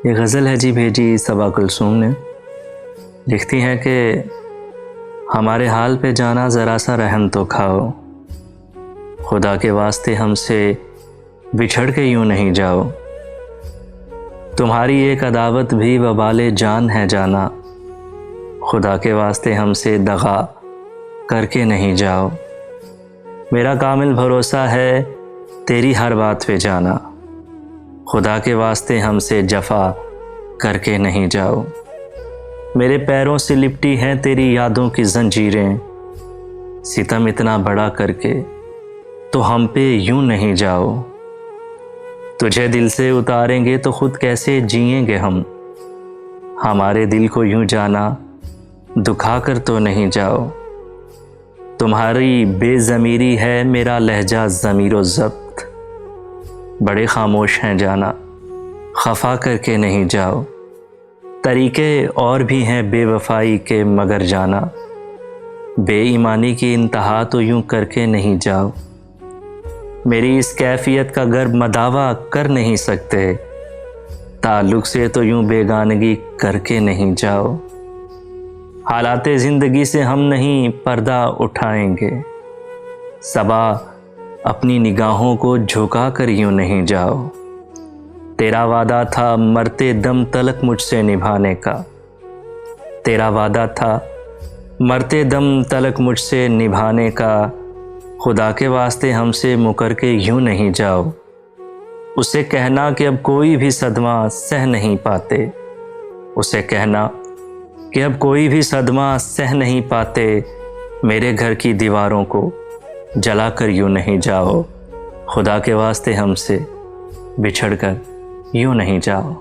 ये गज़ल है जी भेजी सबा कुलसूम ने। लिखती हैं कि हमारे हाल पे जाना ज़रा सा रहम तो खाओ, खुदा के वास्ते हमसे बिछड़ के यूँ नहीं जाओ। तुम्हारी एक अदावत भी वबाले जान है जाना, खुदा के वास्ते हमसे दगा करके नहीं जाओ। मेरा कामिल भरोसा है तेरी हर बात पे जाना, खुदा के वास्ते हमसे जफ़ा करके नहीं जाओ। मेरे पैरों से लिपटी हैं तेरी यादों की जंजीरें, सितम इतना बड़ा करके तो हम पे यूं नहीं जाओ। तुझे दिल से उतारेंगे तो खुद कैसे जिएंगे हम, हमारे दिल को यूं जाना दुखा कर तो नहीं जाओ। तुम्हारी बेज़मीरी है मेरा लहजा ज़मीरो ज़ब्त, बड़े खामोश हैं जाना खफा करके नहीं जाओ। तरीके और भी हैं बेवफाई के मगर जाना, बेईमानी की इंतहा तो यूं करके नहीं जाओ। मेरी इस कैफियत का गर्व मदावा कर नहीं सकते, ताल्लुक़ से तो यूं बेगानगी करके नहीं जाओ। हालाते ज़िंदगी से हम नहीं पर्दा उठाएंगे, सबा अपनी निगाहों को झुका कर यूं नहीं जाओ। तेरा वादा था मरते दम तलक मुझसे निभाने का, तेरा वादा था मरते दम तलक मुझसे निभाने का, खुदा के वास्ते हमसे मुकर के यूं नहीं जाओ। उसे कहना कि अब कोई भी सदमा सह नहीं पाते, उसे कहना कि अब कोई भी सदमा सह नहीं पाते, मेरे घर की दीवारों को जला कर यूं नहीं जाओ। खुदा के वास्ते हमसे बिछड़ कर यूं नहीं जाओ।